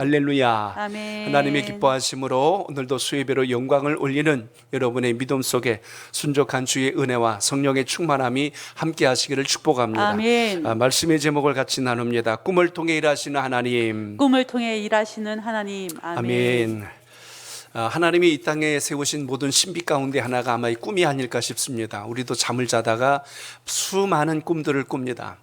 할렐루야. 아멘. 하나님의 기뻐하심으로 오늘도 수예배로 영광을 올리는 여러분의 믿음 속에 순족한 주의 은혜와 성령의 충만함이 함께 하시기를 축복합니다. 아멘. 말씀의 제목을 같이 나눕니다. 꿈을 통해 일하시는 하나님. 꿈을 통해 일하시는 하나님. 아멘. 아멘. 하나님이 이 땅에 세우신 모든 신비 가운데 하나가 아마 이 꿈이 아닐까 싶습니다. 우리도 잠을 자다가 수많은 꿈들을 꿉니다.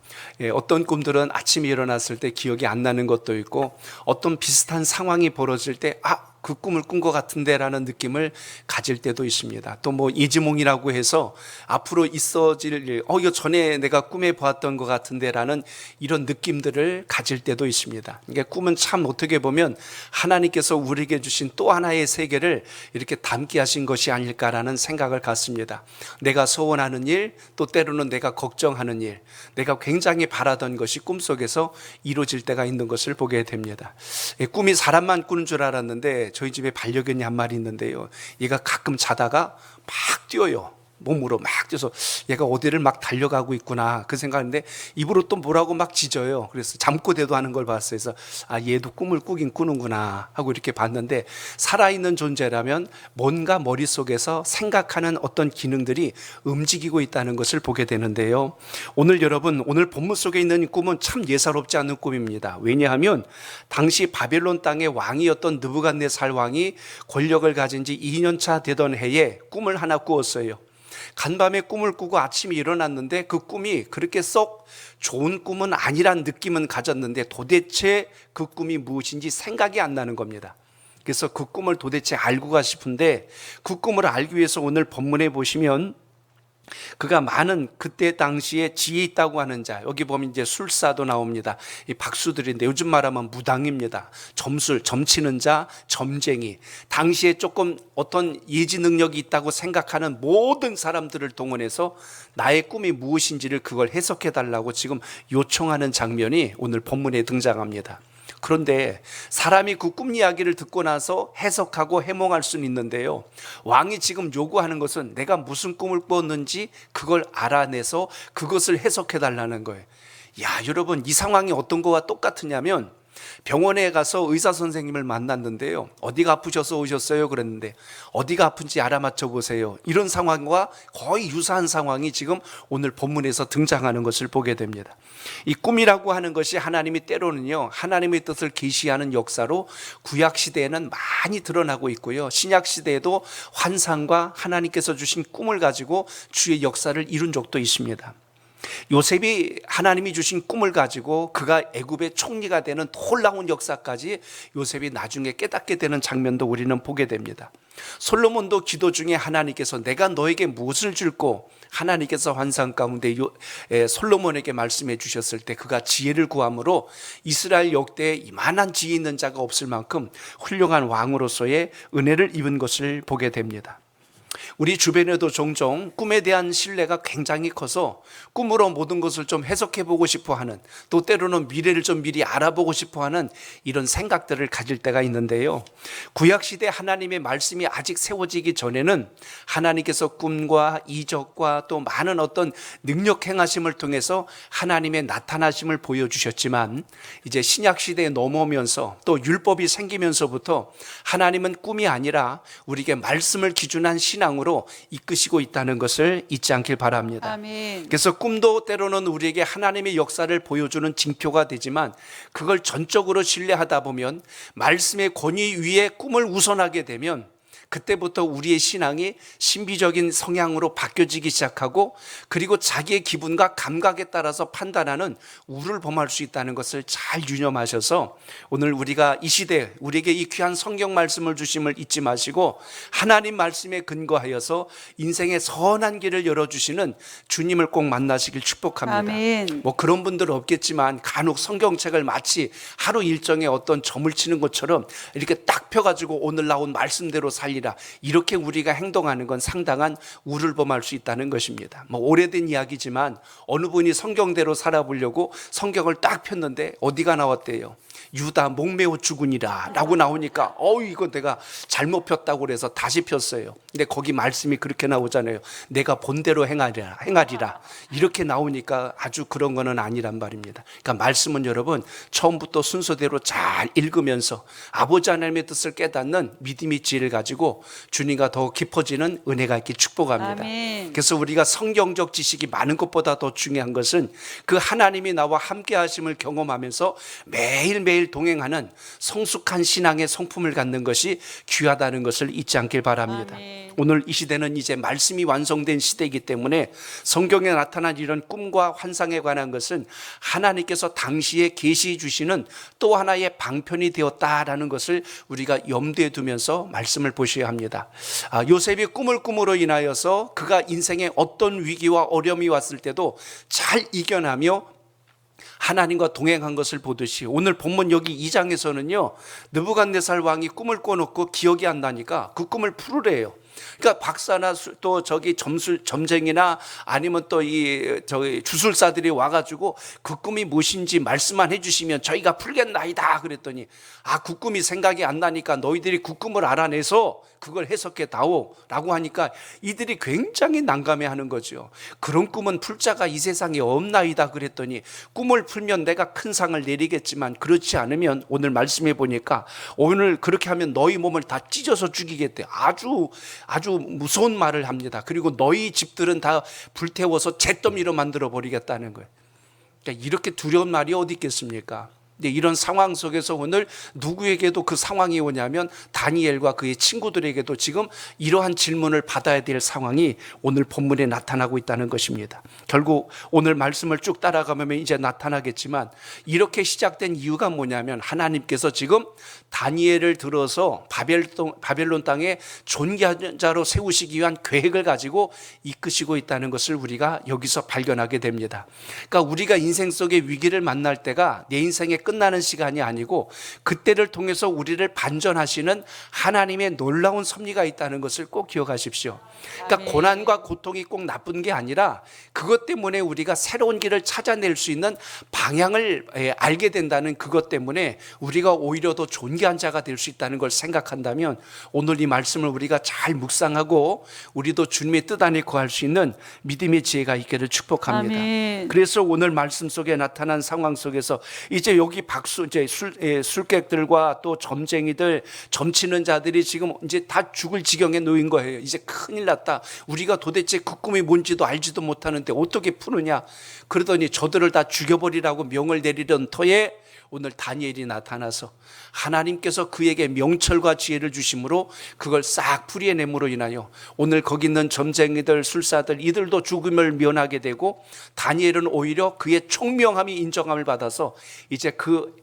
어떤 꿈들은 아침에 일어났을 때 기억이 안 나는 것도 있고, 어떤 비슷한 상황이 벌어질 때 그 꿈을 꾼 것 같은데 라는 느낌을 가질 때도 있습니다. 또 뭐 예지몽이라고 해서 앞으로 있어질 일, 이거 전에 내가 꿈에 보았던 것 같은데 라는 이런 느낌들을 가질 때도 있습니다. 그러니까 꿈은 참 어떻게 보면 하나님께서 우리에게 주신 또 하나의 세계를 이렇게 담게 하신 것이 아닐까라는 생각을 갖습니다. 내가 소원하는 일, 또 때로는 내가 걱정하는 일, 내가 굉장히 바라던 것이 꿈속에서 이루어질 때가 있는 것을 보게 됩니다. 꿈이 사람만 꾸는 줄 알았는데 저희 집에 반려견이 한 마리 있는데요, 얘가 가끔 자다가 막 뛰어요. 몸으로 막 뛰어서 얘가 어디를 막 달려가고 있구나 그 생각인데, 입으로 또 뭐라고 막 짖어요. 그래서 잠꼬대도 하는 걸 봤어요. 그래서 얘도 꿈을 꾸긴 꾸는구나 하고 이렇게 봤는데, 살아있는 존재라면 뭔가 머릿속에서 생각하는 어떤 기능들이 움직이고 있다는 것을 보게 되는데요, 오늘 여러분, 오늘 본문 속에 있는 꿈은 참 예사롭지 않은 꿈입니다. 왜냐하면 당시 바벨론 땅의 왕이었던 느부갓네살 왕이 권력을 가진 지 2년차 되던 해에 꿈을 하나 꾸었어요. 간밤에 꿈을 꾸고 아침에 일어났는데 그 꿈이 그렇게 썩 좋은 꿈은 아니란 느낌은 가졌는데 도대체 그 꿈이 무엇인지 생각이 안 나는 겁니다. 그래서 그 꿈을 도대체 알고 가 싶은데, 그 꿈을 알기 위해서 오늘 본문에 보시면 그가 많은 그때 당시에 지혜 있다고 하는 자, 여기 보면 이제 술사도 나옵니다. 이 박수들인데 요즘 말하면 무당입니다. 점술, 점치는 자, 점쟁이, 당시에 조금 어떤 예지 능력이 있다고 생각하는 모든 사람들을 동원해서 나의 꿈이 무엇인지를 그걸 해석해 달라고 지금 요청하는 장면이 오늘 본문에 등장합니다. 그런데 사람이 그 꿈 이야기를 듣고 나서 해석하고 해몽할 수는 있는데요, 왕이 지금 요구하는 것은 내가 무슨 꿈을 꿨는지 그걸 알아내서 그것을 해석해 달라는 거예요. 여러분, 이 상황이 어떤 거와 똑같으냐면, 병원에 가서 의사 선생님을 만났는데요, 어디가 아프셔서 오셨어요? 그랬는데 어디가 아픈지 알아맞혀 보세요. 이런 상황과 거의 유사한 상황이 지금 오늘 본문에서 등장하는 것을 보게 됩니다. 이 꿈이라고 하는 것이 하나님이 때로는요, 하나님의 뜻을 계시하는 역사로 구약 시대에는 많이 드러나고 있고요, 신약 시대에도 환상과 하나님께서 주신 꿈을 가지고 주의 역사를 이룬 적도 있습니다. 요셉이 하나님이 주신 꿈을 가지고 그가 애굽의 총리가 되는 놀라운 역사까지 요셉이 나중에 깨닫게 되는 장면도 우리는 보게 됩니다. 솔로몬도 기도 중에 하나님께서 내가 너에게 무엇을 줄고, 하나님께서 환상 가운데 솔로몬에게 말씀해 주셨을 때 그가 지혜를 구함으로 이스라엘 역대에 이만한 지혜 있는 자가 없을 만큼 훌륭한 왕으로서의 은혜를 입은 것을 보게 됩니다. 우리 주변에도 종종 꿈에 대한 신뢰가 굉장히 커서 꿈으로 모든 것을 좀 해석해 보고 싶어 하는, 또 때로는 미래를 좀 미리 알아보고 싶어 하는 이런 생각들을 가질 때가 있는데요, 구약시대 하나님의 말씀이 아직 세워지기 전에는 하나님께서 꿈과 이적과 또 많은 어떤 능력 행하심을 통해서 하나님의 나타나심을 보여주셨지만, 이제 신약시대에 넘어오면서 또 율법이 생기면서부터 하나님은 꿈이 아니라 우리에게 말씀을 기준한 신앙으로 이끄시고 있다는 것을 잊지 않길 바랍니다. 아멘. 그래서 꿈도 때로는 우리에게 하나님의 역사를 보여주는 징표가 되지만, 그걸 전적으로 신뢰하다 보면, 말씀의 권위 위에 꿈을 우선하게 되면 그때부터 우리의 신앙이 신비적인 성향으로 바뀌어지기 시작하고, 그리고 자기의 기분과 감각에 따라서 판단하는 우를 범할 수 있다는 것을 잘 유념하셔서 오늘 우리가 이 시대에 우리에게 이 귀한 성경 말씀을 주심을 잊지 마시고, 하나님 말씀에 근거하여서 인생의 선한 길을 열어주시는 주님을 꼭 만나시길 축복합니다. 아멘. 뭐 그런 분들은 없겠지만 간혹 성경책을 마치 하루 일정에 어떤 점을 치는 것처럼 이렇게 딱 펴가지고 오늘 나온 말씀대로 살리라, 이렇게 우리가 행동하는 건 상당한 우를 범할 수 있다는 것입니다. 뭐 오래된 이야기지만 어느 분이 성경대로 살아보려고 성경을 딱 폈는데 어디가 나왔대요? 유다 목매어 죽으니라 라고 나오니까 이거 내가 잘못 폈다고 그래서 다시 폈어요. 근데 거기 말씀이 그렇게 나오잖아요. 내가 본대로 행하리라 이렇게 나오니까 아주 그런 거는 아니란 말입니다. 그러니까 말씀은 여러분 처음부터 순서대로 잘 읽으면서 아버지 하나님의 뜻을 깨닫는 믿음의 지혜를 가지고 주님과 더 깊어지는 은혜가 있기 축복합니다. 아멘. 그래서 우리가 성경적 지식이 많은 것보다 더 중요한 것은 그 하나님이 나와 함께 하심을 경험하면서 매일매일 동행하는 성숙한 신앙의 성품을 갖는 것이 귀하다는 것을 잊지 않길 바랍니다. 아멘. 오늘 이 시대는 이제 말씀이 완성된 시대이기 때문에 성경에 나타난 이런 꿈과 환상에 관한 것은 하나님께서 당시에 계시해 주시는 또 하나의 방편이 되었다라는 것을 우리가 염두에 두면서 말씀을 보셔야 합니다. 요셉이 꿈을 꿈으로 인하여서 그가 인생에 어떤 위기와 어려움이 왔을 때도 잘 이겨나며 하나님과 동행한 것을 보듯이 오늘 본문 여기 2장에서는요 느부갓네살 왕이 꿈을 꿔놓고 기억이 안 나니까 그 꿈을 풀으래요. 그러니까 박사나 또 저기 점쟁이나 아니면 또 이 저기 주술사들이 와가지고 그 꿈이 무엇인지 말씀만 해주시면 저희가 풀겠나이다 그랬더니 그 꿈이 생각이 안 나니까 너희들이 그 꿈을 알아내서 그걸 해석해 다오라고 하니까 이들이 굉장히 난감해하는 거죠. 그런 꿈은 풀 자가 이 세상에 없나이다 그랬더니 꿈을 풀면 내가 큰 상을 내리겠지만 그렇지 않으면 오늘 말씀해 보니까 오늘 그렇게 하면 너희 몸을 다 찢어서 죽이겠대. 아주 무서운 말을 합니다. 그리고 너희 집들은 다 불태워서 잿더미로 만들어 버리겠다는 거예요. 그러니까 이렇게 두려운 말이 어디 있겠습니까? 근데 이런 상황 속에서 오늘 누구에게도 그 상황이 오냐면 다니엘과 그의 친구들에게도 지금 이러한 질문을 받아야 될 상황이 오늘 본문에 나타나고 있다는 것입니다. 결국 오늘 말씀을 쭉 따라가면 이제 나타나겠지만 이렇게 시작된 이유가 뭐냐면 하나님께서 지금 다니엘을 들어서 바벨론 땅에 존귀한 자로 세우시기 위한 계획을 가지고 이끄시고 있다는 것을 우리가 여기서 발견하게 됩니다. 그러니까 우리가 인생 속의 위기를 만날 때가 내 인생의 끝나는 시간이 아니고 그때를 통해서 우리를 반전하시는 하나님의 놀라운 섭리가 있다는 것을 꼭 기억하십시오. 그러니까 고난과 고통이 꼭 나쁜 게 아니라 그것 때문에 우리가 새로운 길을 찾아낼 수 있는 방향을 알게 된다는 그것 때문에 우리가 오히려 더 존귀한 자가 될 수 있다는 걸 생각한다면 오늘 이 말씀을 우리가 잘 묵상하고 우리도 주님의 뜻 안에 거할 수 있는 믿음의 지혜가 있기를 축복합니다. 아멘. 그래서 오늘 말씀 속에 나타난 상황 속에서 이제 여기 이제 술객들과 또 점쟁이들, 점치는 자들이 지금 이제 다 죽을 지경에 놓인 거예요. 이제 큰일 났다. 우리가 도대체 그 꿈이 뭔지도 알지도 못하는데 어떻게 푸느냐. 그러더니 저들을 다 죽여버리라고 명을 내리던 터에 오늘 다니엘이 나타나서 하나님께서 그에게 명철과 지혜를 주심으로 그걸 싹 풀이해냄으로 인하여 오늘 거기 있는 점쟁이들, 술사들 이들도 죽음을 면하게 되고 다니엘은 오히려 그의 총명함이 인정함을 받아서 이제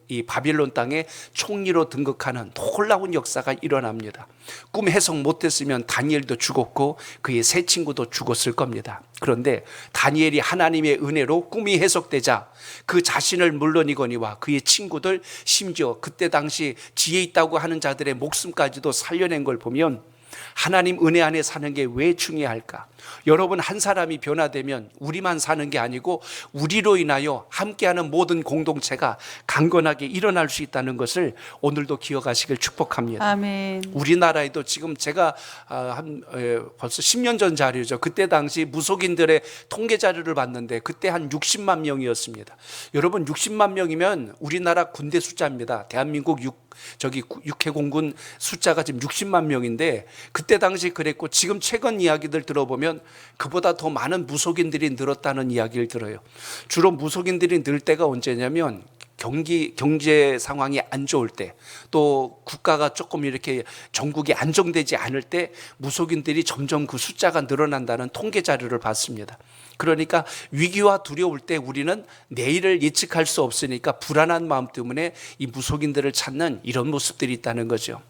이 바빌론 땅에 총리로 등극하는 놀라운 역사가 일어납니다. 꿈 해석 못했으면 다니엘도 죽었고 그의 세 친구도 죽었을 겁니다. 그런데 다니엘이 하나님의 은혜로 꿈이 해석되자 그 자신을 물론이거니와 그의 친구들 심지어 그때 당시 지혜 있다고 하는 자들의 목숨까지도 살려낸 걸 보면 하나님 은혜 안에 사는 게 왜 중요할까? 여러분 한 사람이 변화되면 우리만 사는 게 아니고 우리로 인하여 함께하는 모든 공동체가 강건하게 일어날 수 있다는 것을 오늘도 기억하시길 축복합니다. 아멘. 우리나라에도 지금 제가 벌써 10년 전 자료죠. 그때 당시 무속인들의 통계 자료를 봤는데 그때 한 60만 명이었습니다. 여러분 60만 명이면 우리나라 군대 숫자입니다. 대한민국 육해공군 숫자가 지금 60만 명인데 그때 당시 그랬고 지금 최근 이야기들 들어보면 그보다 더 많은 무속인들이 늘었다는 이야기를 들어요. 주로 무속인들이 늘 때가 언제냐면 경제 상황이 안 좋을 때, 또 국가가 조금 이렇게 전국이 안정되지 않을 때 무속인들이 점점 그 숫자가 늘어난다는 통계 자료를 봤습니다. 그러니까 위기와 두려울 때 우리는 내일을 예측할 수 없으니까 불안한 마음 때문에 이 무속인들을 찾는 이런 모습들이 있다는 거죠.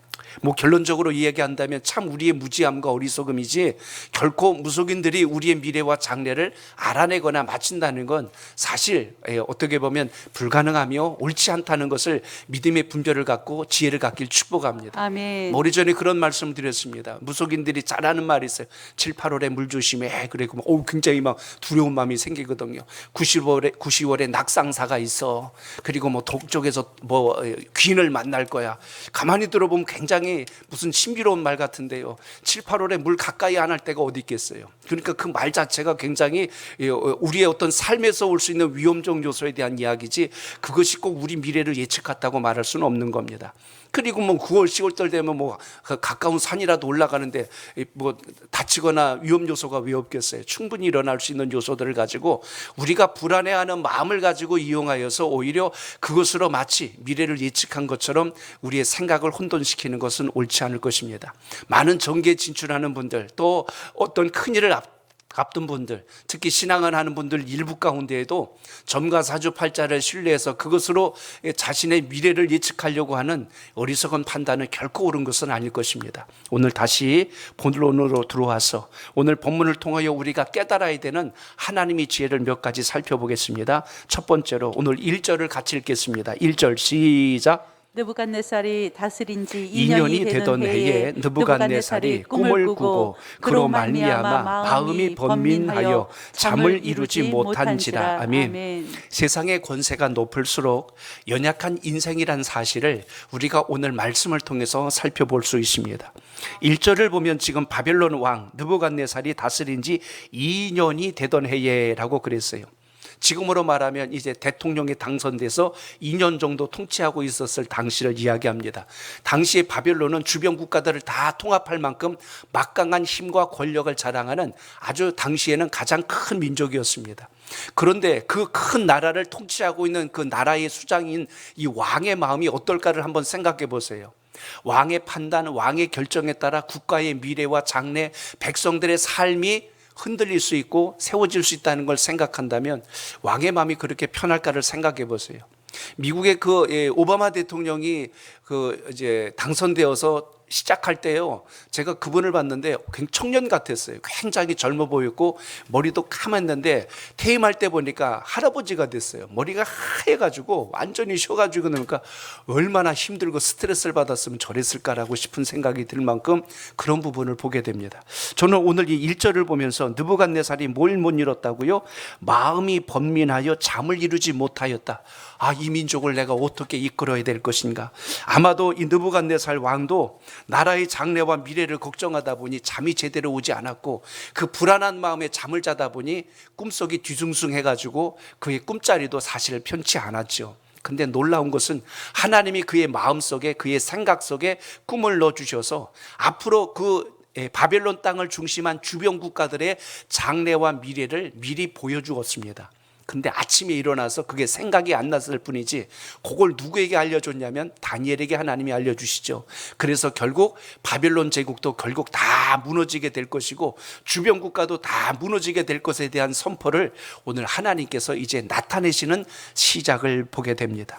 뭐 결론적으로 이야기한다면 참 우리의 무지함과 어리석음이지, 결코 무속인들이 우리의 미래와 장래를 알아내거나 맞춘다는 건 사실 어떻게 보면 불가능하며 옳지 않다는 것을 믿음의 분별을 갖고 지혜를 갖길 축복합니다. 아멘. 오래전에 그런 말씀 드렸습니다. 무속인들이 잘하는 말이 있어요. 7, 8월에 물 조심해. 그리고 굉장히 막 두려운 마음이 생기거든요. 90월에 낙상사가 있어. 그리고 뭐 동쪽에서 뭐 귀인을 만날 거야. 가만히 들어보면 굉장히 무슨 신비로운 말 같은데요. 7, 8월에 물 가까이 안 할 때가 어디 있겠어요. 그러니까 그 말 자체가 굉장히 우리의 어떤 삶에서 올 수 있는 위험적 요소에 대한 이야기지, 그것이 꼭 우리 미래를 예측했다고 말할 수는 없는 겁니다. 그리고 뭐 9월, 10월달 되면 뭐 가까운 산이라도 올라가는데 뭐 다치거나 위험 요소가 왜 없겠어요? 충분히 일어날 수 있는 요소들을 가지고 우리가 불안해하는 마음을 가지고 이용하여서 오히려 그것으로 마치 미래를 예측한 것처럼 우리의 생각을 혼돈시키는 것은 옳지 않을 것입니다. 많은 정계에 진출하는 분들, 또 어떤 큰일을 앞둔 분들, 특히 신앙을 하는 분들 일부 가운데에도 점가사주팔자를 신뢰해서 그것으로 자신의 미래를 예측하려고 하는 어리석은 판단은 결코 옳은 것은 아닐 것입니다. 오늘 다시 본론으로 들어와서 오늘 본문을 통하여 우리가 깨달아야 되는 하나님의 지혜를 몇 가지 살펴보겠습니다. 첫 번째로 오늘 1절을 같이 읽겠습니다. 1절 시작. 느부갓네살이 다스린 지 2년이 2년이 되던 해에 느부갓네살이 꿈을 꾸고 그로 말미암아 마음이 번민하여 잠을 이루지 못한지라. 아멘. 세상의 권세가 높을수록 연약한 인생이란 사실을 우리가 오늘 말씀을 통해서 살펴볼 수 있습니다. 1절을 보면 지금 바벨론 왕 느부갓네살이 다스린 지 2년이 되던 해에라고 그랬어요. 지금으로 말하면 이제 대통령에 당선돼서 2년 정도 통치하고 있었을 당시를 이야기합니다. 당시에 바벨론은 주변 국가들을 다 통합할 만큼 막강한 힘과 권력을 자랑하는 아주 당시에는 가장 큰 민족이었습니다. 그런데 그 큰 나라를 통치하고 있는 그 나라의 수장인 이 왕의 마음이 어떨까를 한번 생각해 보세요. 왕의 판단, 왕의 결정에 따라 국가의 미래와 장래, 백성들의 삶이 흔들릴 수 있고 세워질 수 있다는 걸 생각한다면 왕의 마음이 그렇게 편할까를 생각해 보세요. 미국의 오바마 대통령이 이제 당선되어서 시작할 때요, 제가 그분을 봤는데 청년 같았어요. 굉장히 젊어 보였고 머리도 까맸는데 퇴임할 때 보니까 할아버지가 됐어요. 머리가 하얘가지고 완전히 쉬어가지고 그러니까 얼마나 힘들고 스트레스를 받았으면 저랬을까라고 싶은 생각이 들 만큼 그런 부분을 보게 됩니다. 저는 오늘 이 1절을 보면서 느부갓네살이 뭘 못 이뤘다고요? 마음이 번민하여 잠을 이루지 못하였다. 이 민족을 내가 어떻게 이끌어야 될 것인가. 아마도 이 느부갓네살 왕도 나라의 장래와 미래를 걱정하다 보니 잠이 제대로 오지 않았고, 그 불안한 마음에 잠을 자다 보니 꿈속이 뒤숭숭해가지고 그의 꿈자리도 사실 편치 않았죠. 근데 놀라운 것은 하나님이 그의 마음속에, 그의 생각 속에 꿈을 넣어주셔서 앞으로 바벨론 땅을 중심한 주변 국가들의 장래와 미래를 미리 보여주었습니다. 근데 아침에 일어나서 그게 생각이 안 났을 뿐이지, 그걸 누구에게 알려줬냐면 다니엘에게 하나님이 알려주시죠. 그래서 결국 바벨론 제국도 결국 다 무너지게 될 것이고 주변 국가도 다 무너지게 될 것에 대한 선포를 오늘 하나님께서 이제 나타내시는 시작을 보게 됩니다.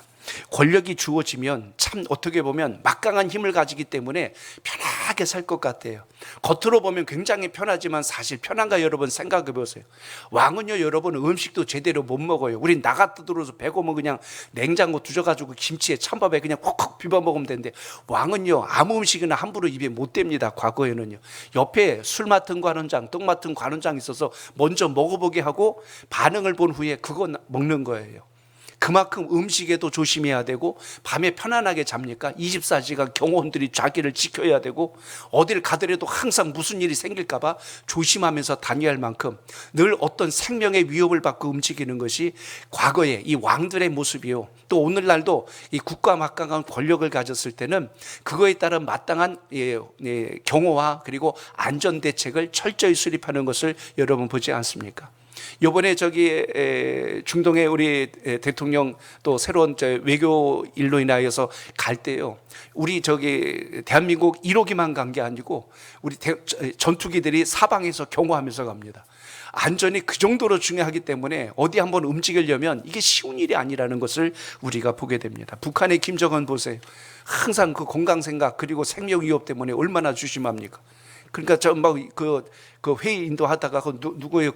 권력이 주어지면 참 어떻게 보면 막강한 힘을 가지기 때문에 편하게 살 것 같아요. 겉으로 보면 굉장히 편하지만 사실 편한가 여러분 생각해 보세요. 왕은요 여러분 음식도 제대로 못 먹어요. 우린 나갔다 들어서 배고면 그냥 냉장고 두져가지고 김치에 찬밥에 그냥 콕콕 비벼 먹으면 되는데, 왕은요 아무 음식이나 함부로 입에 못 댑니다. 과거에는요 옆에 술 맡은 관원장, 떡 맡은 관원장 있어서 먼저 먹어보게 하고 반응을 본 후에 그거 먹는 거예요. 그만큼 음식에도 조심해야 되고, 밤에 편안하게 잡니까? 24시간 경호원들이 자기를 지켜야 되고, 어딜 가더라도 항상 무슨 일이 생길까 봐 조심하면서 다녀야 할 만큼 늘 어떤 생명의 위협을 받고 움직이는 것이 과거의 이 왕들의 모습이요, 또 오늘날도 이 국가 막강한 권력을 가졌을 때는 그거에 따른 마땅한 경호와 그리고 안전 대책을 철저히 수립하는 것을 여러분 보지 않습니까? 이번에 중동의 우리 대통령 또 새로운 외교 일로 인하여서 갈 때요, 우리 대한민국 1호기만 간 게 아니고 우리 전투기들이 사방에서 경호하면서 갑니다. 안전이 그 정도로 중요하기 때문에 어디 한번 움직이려면 이게 쉬운 일이 아니라는 것을 우리가 보게 됩니다. 북한의 김정은 보세요. 항상 그 건강 생각 그리고 생명 위협 때문에 얼마나 조심합니까? 그러니까 저 막 그 회의 인도하다가 누구예요?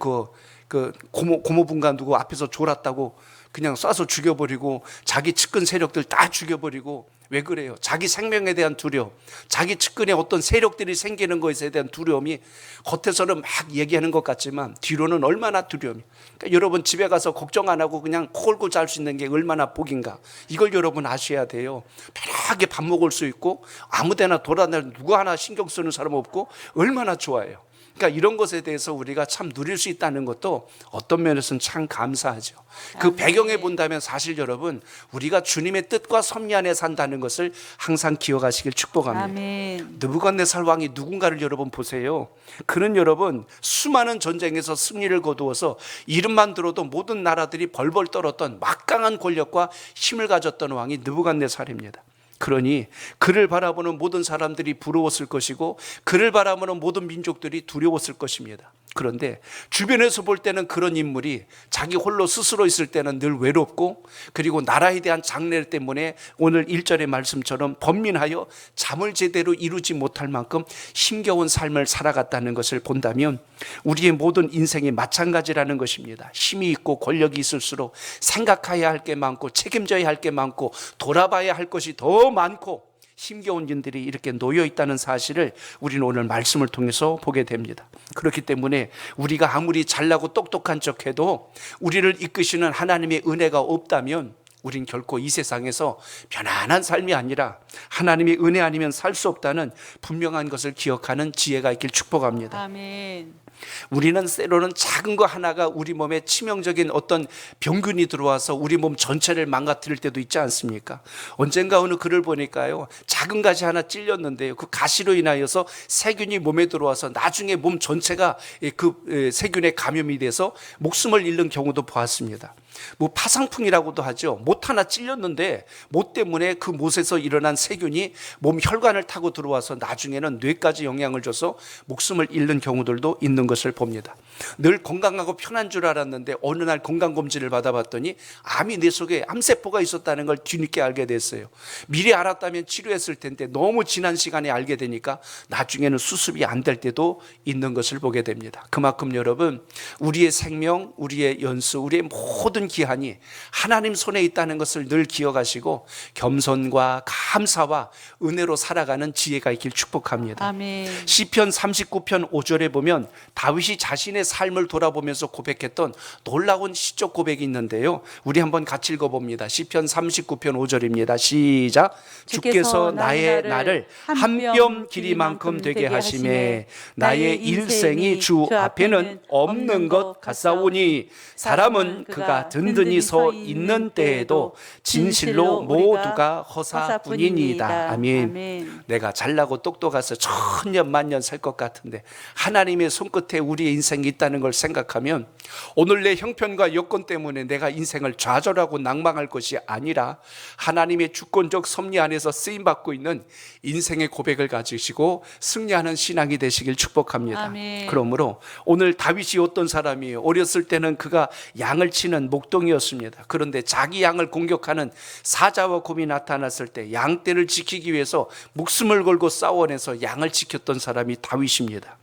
그 고모분가 누구 앞에서 졸았다고 그냥 쏴서 죽여버리고 자기 측근 세력들 다 죽여버리고 왜 그래요? 자기 생명에 대한 두려움, 자기 측근에 어떤 세력들이 생기는 것에 대한 두려움이 겉에서는 막 얘기하는 것 같지만 뒤로는 얼마나 두려움이. 그러니까 여러분 집에 가서 걱정 안 하고 그냥 코 골고 잘 수 있는 게 얼마나 복인가. 이걸 여러분 아셔야 돼요. 편하게 밥 먹을 수 있고 아무데나 돌아다니는 누구 하나 신경 쓰는 사람 없고 얼마나 좋아요. 그러니까 이런 것에 대해서 우리가 참 누릴 수 있다는 것도 어떤 면에서는 참 감사하죠. 그 배경에 본다면 사실 여러분 우리가 주님의 뜻과 섭리 안에 산다는 것을 항상 기억하시길 축복합니다. 아멘. 느부갓네살 왕이 누군가를 여러분 보세요. 그는 여러분 수많은 전쟁에서 승리를 거두어서 이름만 들어도 모든 나라들이 벌벌 떨었던 막강한 권력과 힘을 가졌던 왕이 느부갓네살입니다. 그러니 그를 바라보는 모든 사람들이 부러웠을 것이고 그를 바라보는 모든 민족들이 두려웠을 것입니다. 그런데 주변에서 볼 때는 그런 인물이 자기 홀로 스스로 있을 때는 늘 외롭고 그리고 나라에 대한 장래 때문에 오늘 1절의 말씀처럼 번민하여 잠을 제대로 이루지 못할 만큼 힘겨운 삶을 살아갔다는 것을 본다면 우리의 모든 인생이 마찬가지라는 것입니다. 힘이 있고 권력이 있을수록 생각해야 할 게 많고 책임져야 할 게 많고 돌아봐야 할 것이 더 많고 힘겨운 일들이 이렇게 놓여 있다는 사실을 우리는 오늘 말씀을 통해서 보게 됩니다. 그렇기 때문에 우리가 아무리 잘나고 똑똑한 척해도 우리를 이끄시는 하나님의 은혜가 없다면 우린 결코 이 세상에서 편안한 삶이 아니라 하나님의 은혜 아니면 살 수 없다는 분명한 것을 기억하는 지혜가 있길 축복합니다. 아멘. 우리는 때로는 작은 거 하나가 우리 몸에 치명적인 어떤 병균이 들어와서 우리 몸 전체를 망가뜨릴 때도 있지 않습니까? 언젠가 어느 글을 보니까요, 작은 가시 하나 찔렸는데요, 그 가시로 인하여서 세균이 몸에 들어와서 나중에 몸 전체가 그 세균에 감염이 돼서 목숨을 잃는 경우도 보았습니다. 뭐 파상풍이라고도 하죠. 못 하나 찔렸는데 못 때문에 그 못에서 일어난 세균이 몸 혈관을 타고 들어와서 나중에는 뇌까지 영향을 줘서 목숨을 잃는 경우들도 있는 것을 봅니다. 늘 건강하고 편한 줄 알았는데 어느 날 건강검진을 받아봤더니 암이 내 속에 암세포가 있었다는 걸 뒤늦게 알게 됐어요. 미리 알았다면 치료했을 텐데 너무 지난 시간에 알게 되니까 나중에는 수습이 안 될 때도 있는 것을 보게 됩니다. 그만큼 여러분 우리의 생명, 우리의 연수, 우리의 모든 기한이 하나님 손에 있다는 것을 늘 기억하시고 겸손과 감사와 은혜로 살아가는 지혜가 있길 축복합니다. 아멘. 시편 39편 5절에 보면 다윗이 자신의 삶을 돌아보면서 고백했던 놀라운 시적 고백이 있는데요, 우리 한번 같이 읽어봅니다. 시편 39편 5절입니다. 시작. 주께서 나의 날을 한 뼘 길이만큼 되게 하시매 나의 일생이 주 앞에는 없는 것 같사오니 사람은 그가 든든히 서 있는 때에도 진실로 모두가 허사뿐이니이다. 아멘. 내가 잘나고 똑똑해서 천년 만년 살 것 같은데 하나님의 손끝에 우리의 인생이 있다는 걸 생각하면 오늘 내 형편과 여건 때문에 내가 인생을 좌절하고 낭망할 것이 아니라 하나님의 주권적 섭리 안에서 쓰임받고 있는 인생의 고백을 가지시고 승리하는 신앙이 되시길 축복합니다. 아멘. 그러므로 오늘 다윗이 어떤 사람이에요? 어렸을 때는 그가 양을 치는 목동이었습니다. 그런데 자기 양을 공격하는 사자와 곰이 나타났을 때 양떼를 지키기 위해서 목숨을 걸고 싸워내서 양을 지켰던 사람이 다윗입니다.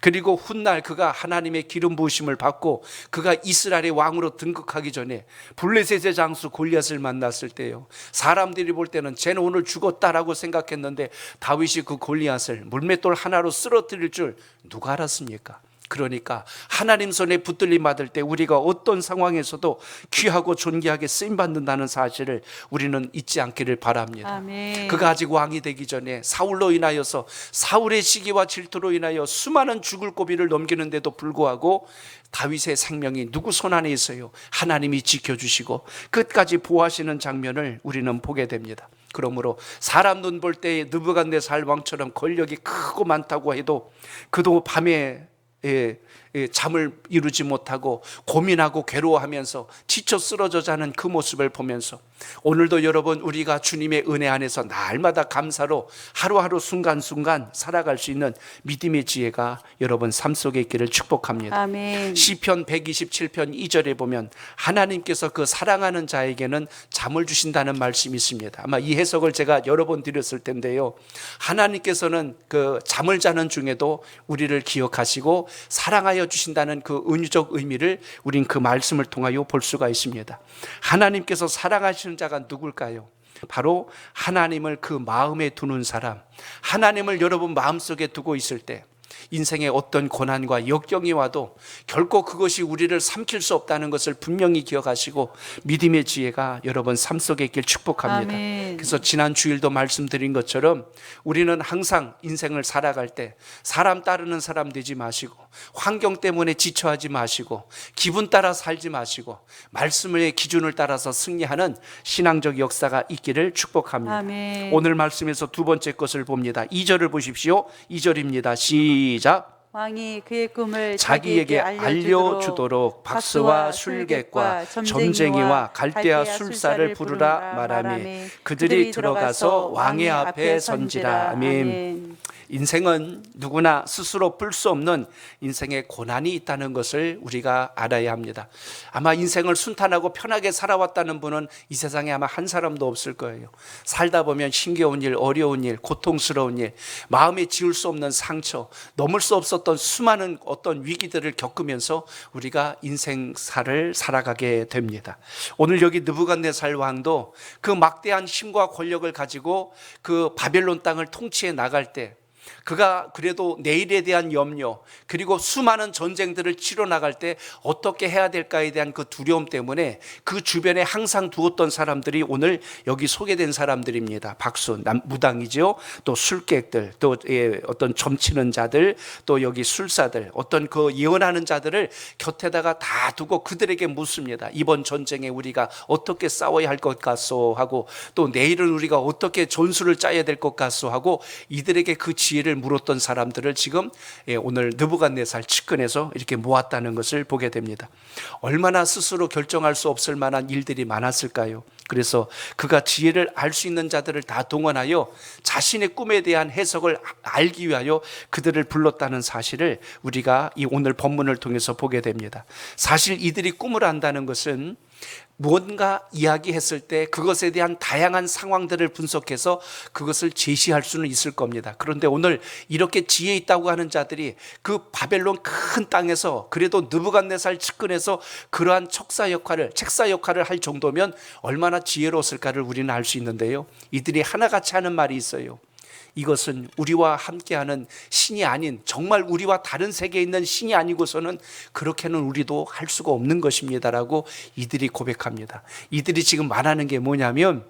그리고 훗날 그가 하나님의 기름 부으심을 받고 그가 이스라엘의 왕으로 등극하기 전에 블레셋의 장수 골리앗을 만났을 때요, 사람들이 볼 때는 쟤는 오늘 죽었다라고 생각했는데 다윗이 그 골리앗을 물맷돌 하나로 쓰러뜨릴 줄 누가 알았습니까? 그러니까 하나님 손에 붙들림 받을 때 우리가 어떤 상황에서도 귀하고 존귀하게 쓰임받는다는 사실을 우리는 잊지 않기를 바랍니다. 아멘. 그가 아직 왕이 되기 전에 사울로 인하여서 사울의 시기와 질투로 인하여 수많은 죽을 고비를 넘기는데도 불구하고 다윗의 생명이 누구 손 안에 있어요? 하나님이 지켜주시고 끝까지 보호하시는 장면을 우리는 보게 됩니다. 그러므로 사람 눈 볼 때 느부갓네살 왕처럼 권력이 크고 많다고 해도 그도 밤에 잠을 이루지 못하고 고민하고 괴로워하면서 지쳐 쓰러져 자는 그 모습을 보면서 오늘도 여러분 우리가 주님의 은혜 안에서 날마다 감사로 하루하루 순간순간 살아갈 수 있는 믿음의 지혜가 여러분 삶 속에 있기를 축복합니다. 아멘. 시편 127편 2절에 보면 하나님께서 그 사랑하는 자에게는 잠을 주신다는 말씀이 있습니다. 아마 이 해석을 제가 여러 번 드렸을 텐데요. 하나님께서는 그 잠을 자는 중에도 우리를 기억하시고 사랑하여 주신다는 그 은유적 의미를 우린 그 말씀을 통하여 볼 수가 있습니다. 하나님께서 사랑하시는 자가 누굴까요? 바로 하나님을 그 마음에 두는 사람, 하나님을 여러분 마음속에 두고 있을 때 인생의 어떤 고난과 역경이 와도 결코 그것이 우리를 삼킬 수 없다는 것을 분명히 기억하시고 믿음의 지혜가 여러분 삶 속에 있길 축복합니다. 아멘. 그래서 지난 주일도 말씀드린 것처럼 우리는 항상 인생을 살아갈 때 사람 따르는 사람 되지 마시고 환경 때문에 지쳐하지 마시고 기분 따라 살지 마시고 말씀의 기준을 따라서 승리하는 신앙적 역사가 있기를 축복합니다. 아멘. 오늘 말씀에서 두 번째 것을 봅니다. 2절을 보십시오. 2절입니다. 시작. 왕이 그의 꿈을 자기에게 알려주도록 박수와 술객과 점쟁이와 갈대아 술사를 부르라 말하매 그들이 들어가서 왕의 앞에 선지라. 아멘. 인생은 누구나 스스로 풀 수 없는 인생의 고난이 있다는 것을 우리가 알아야 합니다. 아마 인생을 순탄하고 편하게 살아왔다는 분은 이 세상에 아마 한 사람도 없을 거예요. 살다 보면 힘겨운 일, 어려운 일, 고통스러운 일, 마음에 지울 수 없는 상처, 넘을 수 없었던 수많은 어떤 위기들을 겪으면서 우리가 인생사를 살아가게 됩니다. 오늘 여기 느부갓네살 왕도 그 막대한 힘과 권력을 가지고 그 바벨론 땅을 통치해 나갈 때 그가 그래도 내일에 대한 염려 그리고 수많은 전쟁들을 치러 나갈 때 어떻게 해야 될까에 대한 그 두려움 때문에 그 주변에 항상 두었던 사람들이 오늘 여기 소개된 사람들입니다. 박수, 무당이죠. 또 술객들, 또 어떤 점치는 자들, 또 여기 술사들, 어떤 그 예언하는 자들을 곁에다가 다 두고 그들에게 묻습니다. 이번 전쟁에 우리가 어떻게 싸워야 할 것 같소 하고 또 내일은 우리가 어떻게 전술을 짜야 될 것 같소 하고 이들에게 그 지혜를 물었던 사람들을 지금 오늘 느부갓네살 측근에서 이렇게 모았다는 것을 보게 됩니다. 얼마나 스스로 결정할 수 없을 만한 일들이 많았을까요? 그래서 그가 지혜를 알 수 있는 자들을 다 동원하여 자신의 꿈에 대한 해석을 알기 위하여 그들을 불렀다는 사실을 우리가 이 오늘 본문을 통해서 보게 됩니다. 사실 이들이 꿈을 안다는 것은 무언가 이야기했을 때 그것에 대한 다양한 상황들을 분석해서 그것을 제시할 수는 있을 겁니다. 그런데 오늘 이렇게 지혜 있다고 하는 자들이 그 바벨론 큰 땅에서 그래도 느부갓네살 측근에서 그러한 책사 역할을 할 정도면 얼마나 지혜로웠을까를 우리는 알 수 있는데요. 이들이 하나같이 하는 말이 있어요. 이것은 우리와 함께하는 신이 아닌 정말 우리와 다른 세계에 있는 신이 아니고서는 그렇게는 우리도 할 수가 없는 것입니다라고 이들이 고백합니다. 이들이 지금 말하는 게 뭐냐면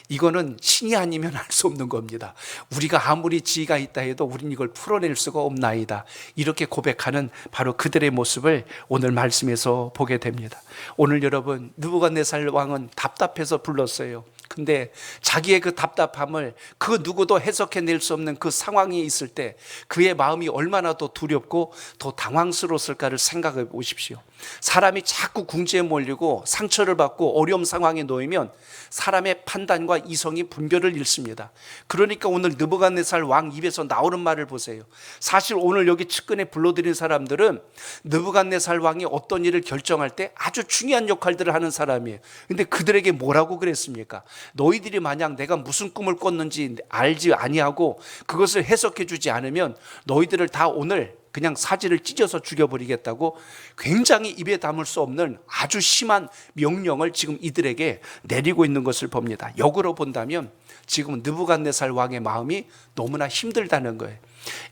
이거는 신이 아니면 할 수 없는 겁니다. 우리가 아무리 지혜가 있다 해도 우리는 이걸 풀어낼 수가 없나이다. 이렇게 고백하는 바로 그들의 모습을 오늘 말씀에서 보게 됩니다. 오늘 여러분 느부갓네살 왕은 답답해서 불렀어요. 근데 자기의 그 답답함을 그 누구도 해석해낼 수 없는 그 상황이 있을 때 그의 마음이 얼마나 더 두렵고 더 당황스러웠을까를 생각해 보십시오. 사람이 자꾸 궁지에 몰리고 상처를 받고 어려운 상황에 놓이면 사람의 판단과 이성이 분별을 잃습니다. 그러니까 오늘 느부갓네살 왕 입에서 나오는 말을 보세요. 사실 오늘 여기 측근에 불러들인 사람들은 느부갓네살 왕이 어떤 일을 결정할 때 아주 중요한 역할들을 하는 사람이에요. 근데 그들에게 뭐라고 그랬습니까? 너희들이 만약 내가 무슨 꿈을 꿨는지 알지 아니하고 그것을 해석해 주지 않으면 너희들을 다 오늘 그냥 사지를 찢어서 죽여버리겠다고 굉장히 입에 담을 수 없는 아주 심한 명령을 지금 이들에게 내리고 있는 것을 봅니다. 역으로 본다면 지금 느부갓네살 왕의 마음이 너무나 힘들다는 거예요.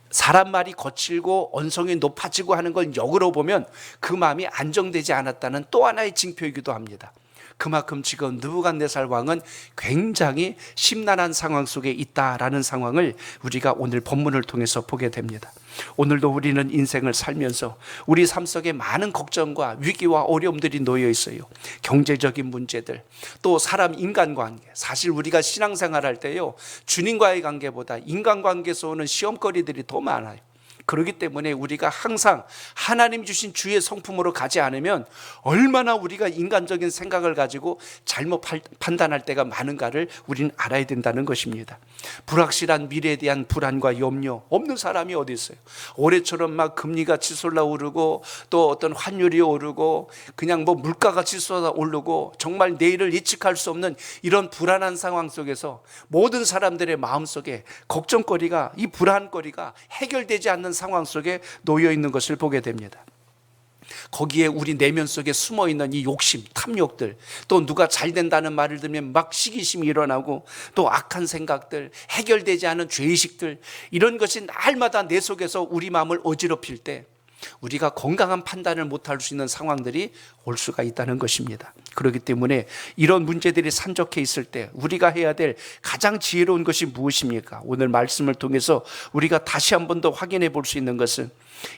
사람 말이 거칠고 언성이 높아지고 하는 걸 역으로 보면 그 마음이 안정되지 않았다는 또 하나의 징표이기도 합니다. 그만큼 지금 느부갓네살 왕은 굉장히 심란한 상황 속에 있다라는 상황을 우리가 오늘 본문을 통해서 보게 됩니다. 오늘도 우리는 인생을 살면서 우리 삶 속에 많은 걱정과 위기와 어려움들이 놓여 있어요. 경제적인 문제들, 또 사람 인간관계. 사실 우리가 신앙생활 할 때요, 주님과의 관계보다 인간관계에서 오는 시험거리들이 더 많아요. 그렇기 때문에 우리가 항상 하나님 주신 주의 성품으로 가지 않으면 얼마나 우리가 인간적인 생각을 가지고 잘못 판단할 때가 많은가를 우리는 알아야 된다는 것입니다. 불확실한 미래에 대한 불안과 염려 없는 사람이 어디 있어요? 올해처럼 막 금리가 치솟아 오르고 또 어떤 환율이 오르고 그냥 뭐 물가가 치솟아 오르고 정말 내일을 예측할 수 없는 이런 불안한 상황 속에서 모든 사람들의 마음속에 걱정거리가, 이 불안거리가 해결되지 않는 상황 속에 놓여 있는 것을 보게 됩니다. 거기에 우리 내면 속에 숨어 있는 이 욕심, 탐욕들, 또 누가 잘 된다는 말을 들으면 막 시기심이 일어나고 또 악한 생각들, 해결되지 않은 죄의식들, 이런 것이 날마다 내 속에서 우리 마음을 어지럽힐 때 우리가 건강한 판단을 못할 수 있는 상황들이 올 수가 있다는 것입니다. 그렇기 때문에 이런 문제들이 산적해 있을 때 우리가 해야 될 가장 지혜로운 것이 무엇입니까? 오늘 말씀을 통해서 우리가 다시 한 번 더 확인해 볼 수 있는 것은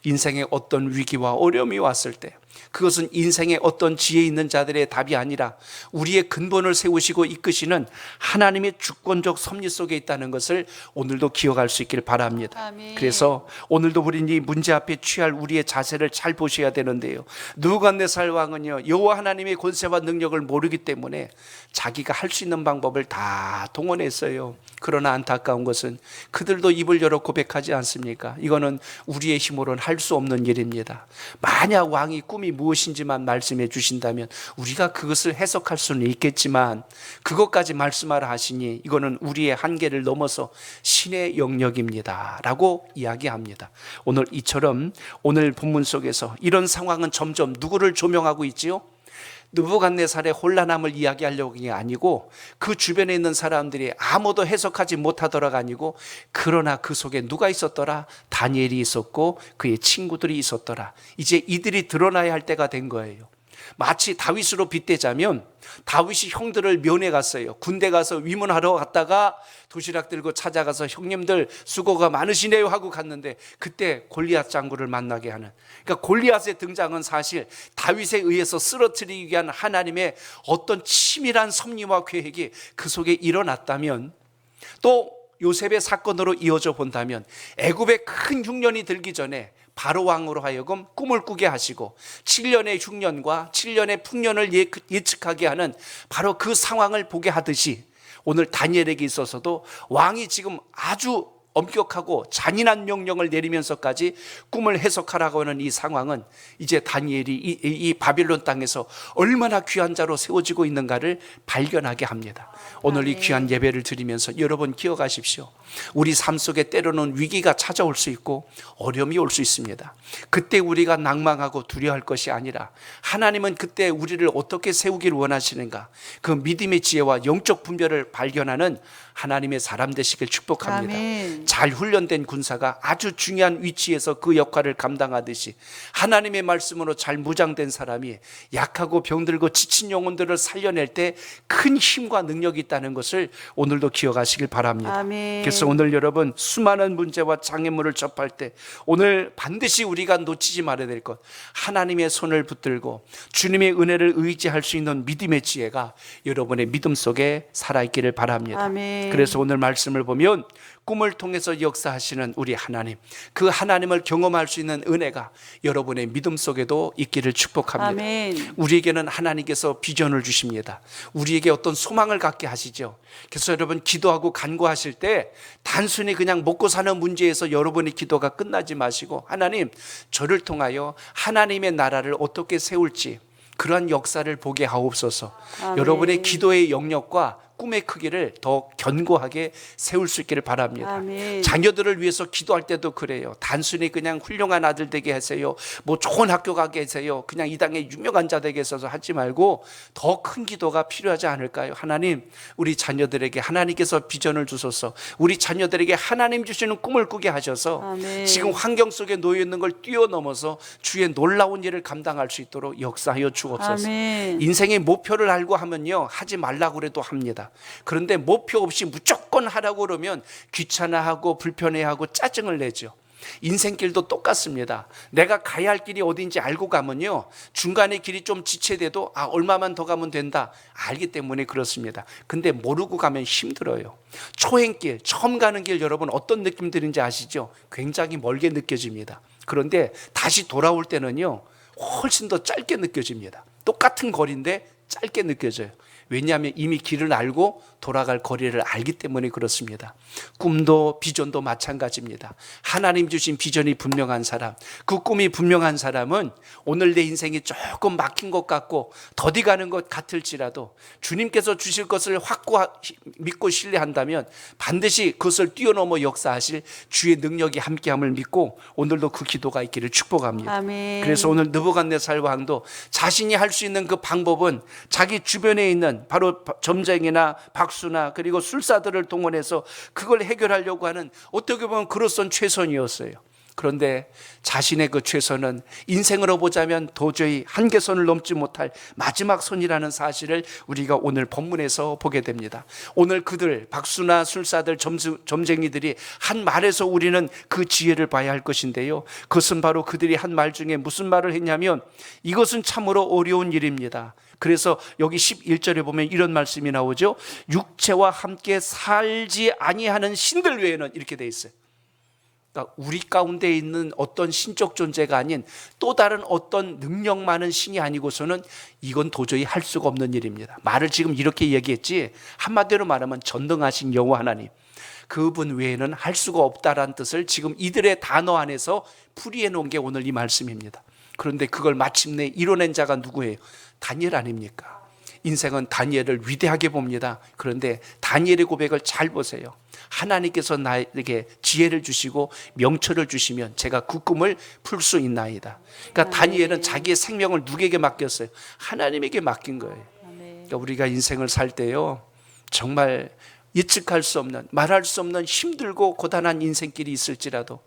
인생의 어떤 위기와 어려움이 왔을 때 그것은 인생의 어떤 지혜 있는 자들의 답이 아니라 우리의 근본을 세우시고 이끄시는 하나님의 주권적 섭리 속에 있다는 것을 오늘도 기억할 수 있기를 바랍니다. 아멘. 그래서 오늘도 우리는 이 문제 앞에 취할 우리의 자세를 잘 보셔야 되는데요. 느부갓네살 왕은요, 여호와 하나님의 권세와 능력을 모르기 때문에 자기가 할 수 있는 방법을 다 동원했어요. 그러나 안타까운 것은 그들도 입을 열어 고백하지 않습니까? 이거는 우리의 힘으로는 할 수 없는 일입니다. 만약 왕이 꿈이 무엇인지만 말씀해 주신다면 우리가 그것을 해석할 수는 있겠지만 그것까지 말씀하라 하시니 이거는 우리의 한계를 넘어서 신의 영역입니다 라고 이야기합니다. 오늘 이처럼 오늘 본문 속에서 이런 상황은 점점 누구를 조명하고 있지요? 느부갓네살의 혼란함을 이야기하려고 한 게 아니고 그 주변에 있는 사람들이 아무도 해석하지 못하더라가 아니고 그러나 그 속에 누가 있었더라? 다니엘이 있었고 그의 친구들이 있었더라. 이제 이들이 드러나야 할 때가 된 거예요. 마치 다윗으로 빗대자면 다윗이 형들을 면회 갔어요. 군대 가서 위문하러 갔다가 도시락 들고 찾아가서 형님들 수고가 많으시네요 하고 갔는데 그때 골리앗 장군을 만나게 하는, 그러니까 골리앗의 등장은 사실 다윗에 의해서 쓰러뜨리기 위한 하나님의 어떤 치밀한 섭리와 계획이 그 속에 일어났다면, 또 요셉의 사건으로 이어져 본다면 애굽의 큰 흉년이 들기 전에 바로 왕으로 하여금 꿈을 꾸게 하시고 7년의 흉년과 7년의 풍년을 예측하게 하는 바로 그 상황을 보게 하듯이 오늘 다니엘에게 있어서도 왕이 지금 아주 엄격하고 잔인한 명령을 내리면서까지 꿈을 해석하라고 하는 이 상황은 이제 다니엘이 이 바빌론 땅에서 얼마나 귀한 자로 세워지고 있는가를 발견하게 합니다. 오늘 이 귀한 예배를 드리면서 여러분 기억하십시오. 우리 삶 속에 때로는 위기가 찾아올 수 있고 어려움이 올 수 있습니다. 그때 우리가 낭망하고 두려워할 것이 아니라 하나님은 그때 우리를 어떻게 세우기를 원하시는가, 그 믿음의 지혜와 영적 분별을 발견하는 하나님의 사람 되시길 축복합니다. 아멘. 잘 훈련된 군사가 아주 중요한 위치에서 그 역할을 감당하듯이 하나님의 말씀으로 잘 무장된 사람이 약하고 병들고 지친 영혼들을 살려낼 때 큰 힘과 능력이 있다는 것을 오늘도 기억하시길 바랍니다. 아멘. 그래서 오늘 여러분 수많은 문제와 장애물을 접할 때 오늘 반드시 우리가 놓치지 말아야 될 것, 하나님의 손을 붙들고 주님의 은혜를 의지할 수 있는 믿음의 지혜가 여러분의 믿음 속에 살아있기를 바랍니다. 아멘. 그래서 오늘 말씀을 보면 꿈을 통해서 역사하시는 우리 하나님, 그 하나님을 경험할 수 있는 은혜가 여러분의 믿음 속에도 있기를 축복합니다. 아멘. 우리에게는 하나님께서 비전을 주십니다. 우리에게 어떤 소망을 갖게 하시죠. 그래서 여러분 기도하고 간구하실 때 단순히 그냥 먹고 사는 문제에서 여러분의 기도가 끝나지 마시고 하나님, 저를 통하여 하나님의 나라를 어떻게 세울지 그러한 역사를 보게 하옵소서. 아멘. 여러분의 기도의 영역과 꿈의 크기를 더 견고하게 세울 수 있기를 바랍니다. 아멘. 자녀들을 위해서 기도할 때도 그래요. 단순히 그냥 훌륭한 아들 되게 하세요, 뭐 좋은 학교 가게 하세요, 그냥 이 땅에 유명한 자 되게 해서 하지 말고 더 큰 기도가 필요하지 않을까요? 하나님, 우리 자녀들에게 하나님께서 비전을 주소서. 우리 자녀들에게 하나님 주시는 꿈을 꾸게 하셔서 아멘. 지금 환경 속에 놓여 있는 걸 뛰어넘어서 주의 놀라운 일을 감당할 수 있도록 역사하여 주옵소서. 아멘. 인생의 목표를 알고 하면요, 하지 말라고 그래도 합니다. 그런데 목표 없이 무조건 하라고 그러면 귀찮아하고 불편해하고 짜증을 내죠. 인생길도 똑같습니다. 내가 가야 할 길이 어딘지 알고 가면요, 중간에 길이 좀 지체돼도 얼마만 더 가면 된다 알기 때문에 그렇습니다. 근데 모르고 가면 힘들어요. 초행길, 처음 가는 길 여러분 어떤 느낌 드는지 아시죠? 굉장히 멀게 느껴집니다. 그런데 다시 돌아올 때는요, 훨씬 더 짧게 느껴집니다. 똑같은 거리인데 짧게 느껴져요. 왜냐하면 이미 길을 알고 돌아갈 거리를 알기 때문에 그렇습니다. 꿈도 비전도 마찬가지입니다. 하나님 주신 비전이 분명한 사람, 그 꿈이 분명한 사람은 오늘 내 인생이 조금 막힌 것 같고 더디 가는 것 같을지라도 주님께서 주실 것을 확고히 믿고 신뢰한다면 반드시 그것을 뛰어넘어 역사하실 주의 능력이 함께함을 믿고 오늘도 그 기도가 있기를 축복합니다. 아멘. 그래서 오늘 느부갓네살 왕도 자신이 할 수 있는 그 방법은 자기 주변에 있는 바로 점쟁이나 박수나 그리고 술사들을 동원해서 그걸 해결하려고 하는, 어떻게 보면 그로선 최선이었어요. 그런데 자신의 그 최선은 인생으로 보자면 도저히 한계선을 넘지 못할 마지막 선이라는 사실을 우리가 오늘 본문에서 보게 됩니다. 오늘 그들 박수나 술사들, 점쟁이들이 한 말에서 우리는 그 지혜를 봐야 할 것인데요, 그것은 바로 그들이 한 말 중에 무슨 말을 했냐면 이것은 참으로 어려운 일입니다. 그래서 여기 11절에 보면 이런 말씀이 나오죠. 육체와 함께 살지 아니하는 신들 외에는, 이렇게 돼 있어요. 그러니까 우리 가운데 있는 어떤 신적 존재가 아닌 또 다른 어떤 능력 많은 신이 아니고서는 이건 도저히 할 수가 없는 일입니다. 말을 지금 이렇게 얘기했지, 한마디로 말하면 전능하신 여호와 하나님, 그분 외에는 할 수가 없다라는 뜻을 지금 이들의 단어 안에서 풀이해 놓은 게 오늘 이 말씀입니다. 그런데 그걸 마침내 이뤄낸 자가 누구예요? 다니엘 아닙니까? 인생은 다니엘을 위대하게 봅니다. 그런데 다니엘의 고백을 잘 보세요. 하나님께서 나에게 지혜를 주시고 명철을 주시면 제가 그 꿈을 풀 수 있나이다. 그러니까 다니엘은 자기의 생명을 누구에게 맡겼어요? 하나님에게 맡긴 거예요. 그러니까 우리가 인생을 살 때요, 정말 예측할 수 없는, 말할 수 없는 힘들고 고단한 인생길이 있을지라도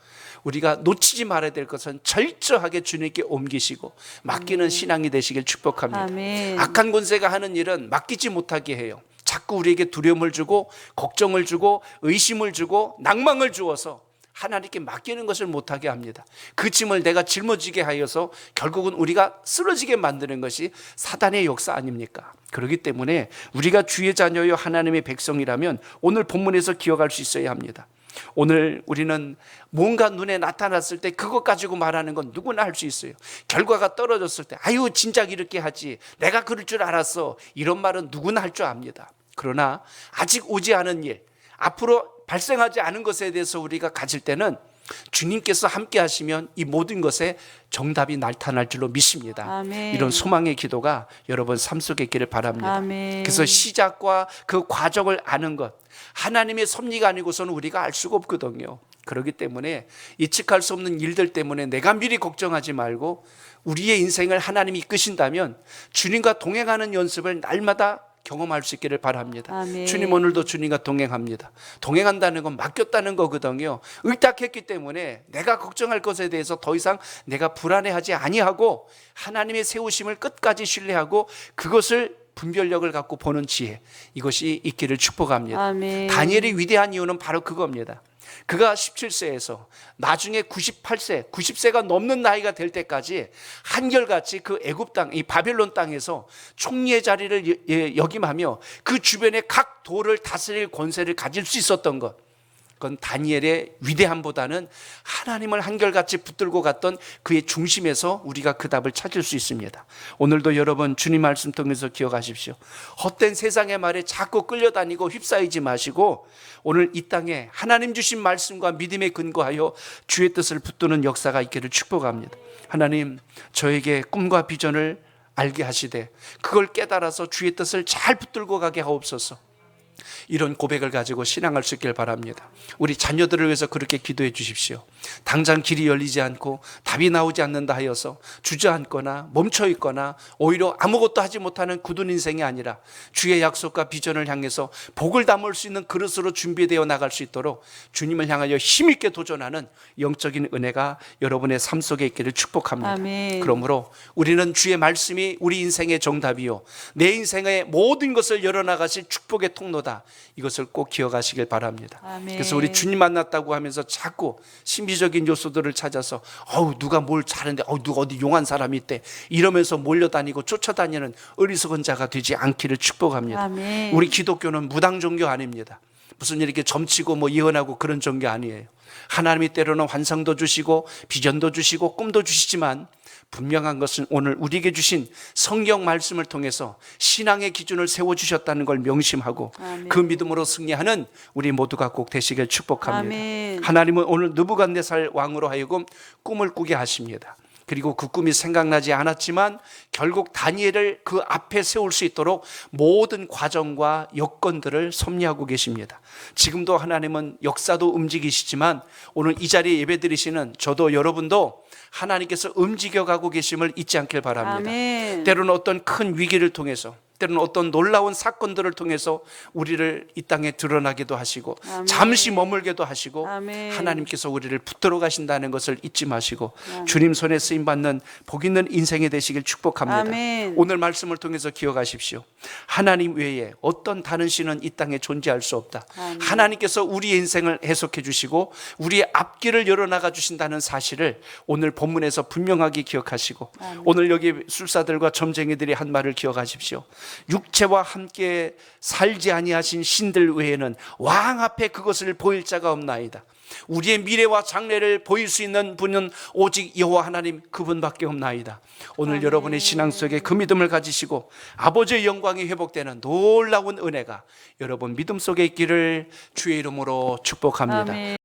우리가 놓치지 말아야 될 것은 철저하게 주님께 옮기시고 맡기는 신앙이 되시길 축복합니다. 아멘. 악한 권세가 하는 일은 맡기지 못하게 해요. 자꾸 우리에게 두려움을 주고 걱정을 주고 의심을 주고 낭망을 주어서 하나님께 맡기는 것을 못하게 합니다. 그 짐을 내가 짊어지게 하여서 결국은 우리가 쓰러지게 만드는 것이 사단의 역사 아닙니까? 그렇기 때문에 우리가 주의 자녀요 하나님의 백성이라면 오늘 본문에서 기억할 수 있어야 합니다. 오늘 우리는 뭔가 눈에 나타났을 때 그것 가지고 말하는 건 누구나 할 수 있어요. 결과가 떨어졌을 때 아유 진작 이렇게 하지, 내가 그럴 줄 알았어, 이런 말은 누구나 할 줄 압니다. 그러나 아직 오지 않은 일, 앞으로 발생하지 않은 것에 대해서 우리가 가질 때는 주님께서 함께 하시면 이 모든 것에 정답이 나타날 줄로 믿습니다. 아멘. 이런 소망의 기도가 여러분 삶 속에 있기를 바랍니다. 아멘. 그래서 시작과 그 과정을 아는 것, 하나님의 섭리가 아니고서는 우리가 알 수가 없거든요. 그렇기 때문에 예측할 수 없는 일들 때문에 내가 미리 걱정하지 말고 우리의 인생을 하나님이 이끄신다면 주님과 동행하는 연습을 날마다 경험할 수 있기를 바랍니다. 아멘. 주님 오늘도 주님과 동행합니다. 동행한다는 건 맡겼다는 거거든요. 의탁했기 때문에 내가 걱정할 것에 대해서 더 이상 내가 불안해하지 아니하고 하나님의 세우심을 끝까지 신뢰하고 그것을 분별력을 갖고 보는 지혜, 이것이 있기를 축복합니다. 아멘. 다니엘이 위대한 이유는 바로 그겁니다. 그가 17세에서 나중에 98세, 90세가 넘는 나이가 될 때까지 한결같이 그 애굽 땅, 이 바벨론 땅에서 총리의 자리를 역임하며 그 주변의 각 도를 다스릴 권세를 가질 수 있었던 것, 그건 다니엘의 위대함보다는 하나님을 한결같이 붙들고 갔던 그의 중심에서 우리가 그 답을 찾을 수 있습니다. 오늘도 여러분 주님 말씀 통해서 기억하십시오. 헛된 세상의 말에 자꾸 끌려다니고 휩싸이지 마시고 오늘 이 땅에 하나님 주신 말씀과 믿음에 근거하여 주의 뜻을 붙드는 역사가 있기를 축복합니다. 하나님, 저에게 꿈과 비전을 알게 하시되 그걸 깨달아서 주의 뜻을 잘 붙들고 가게 하옵소서. 이런 고백을 가지고 신앙할 수 있길 바랍니다. 우리 자녀들을 위해서 그렇게 기도해 주십시오. 당장 길이 열리지 않고 답이 나오지 않는다 하여서 주저앉거나 멈춰 있거나 오히려 아무것도 하지 못하는 굳은 인생이 아니라 주의 약속과 비전을 향해서 복을 담을 수 있는 그릇으로 준비되어 나갈 수 있도록 주님을 향하여 힘있게 도전하는 영적인 은혜가 여러분의 삶 속에 있기를 축복합니다. 아멘. 그러므로 우리는 주의 말씀이 우리 인생의 정답이요 내 인생의 모든 것을 열어나가실 축복의 통로다. 때마다 이것을 꼭 기억하시길 바랍니다. 아멘. 그래서 우리 주님 만났다고 하면서 자꾸 신비적인 요소들을 찾아서 누가 뭘 잘하는데 누가 어디 용한 사람이 있대 이러면서 몰려다니고 쫓아다니는 어리석은 자가 되지 않기를 축복합니다. 아멘. 우리 기독교는 무당 종교 아닙니다. 무슨 이렇게 점치고 예언하고 그런 종교 아니에요. 하나님이 때로는 환상도 주시고 비전도 주시고 꿈도 주시지만 분명한 것은 오늘 우리에게 주신 성경 말씀을 통해서 신앙의 기준을 세워주셨다는 걸 명심하고 아멘. 그 믿음으로 승리하는 우리 모두가 꼭 되시길 축복합니다. 아멘. 하나님은 오늘 느부갓네살 왕으로 하여금 꿈을 꾸게 하십니다. 그리고 그 꿈이 생각나지 않았지만 결국 다니엘을 그 앞에 세울 수 있도록 모든 과정과 여건들을 섭리하고 계십니다. 지금도 하나님은 역사도 움직이시지만 오늘 이 자리에 예배드리시는 저도 여러분도 하나님께서 움직여가고 계심을 잊지 않길 바랍니다. 아멘. 때로는 어떤 큰 위기를 통해서 때로는 어떤 놀라운 사건들을 통해서 우리를 이 땅에 드러나기도 하시고 아멘. 잠시 머물게도 하시고 아멘. 하나님께서 우리를 붙들어 가신다는 것을 잊지 마시고 주님 손에 쓰임받는 복 있는 인생이 되시길 축복합니다. 아멘. 오늘 말씀을 통해서 기억하십시오. 하나님 외에 어떤 다른 신은 이 땅에 존재할 수 없다. 아멘. 하나님께서 우리의 인생을 해석해 주시고 우리의 앞길을 열어나가 주신다는 사실을 오늘 본문에서 분명하게 기억하시고 오늘 여기 술사들과 점쟁이들이 한 말을 기억하십시오. 육체와 함께 살지 아니하신 신들 외에는 왕 앞에 그것을 보일 자가 없나이다. 우리의 미래와 장래를 보일 수 있는 분은 오직 여호와 하나님 그분밖에 없나이다. 오늘 여러분의 신앙 속에 그 믿음을 가지시고 아버지의 영광이 회복되는 놀라운 은혜가 여러분 믿음 속에 있기를 주의 이름으로 축복합니다. 아멘.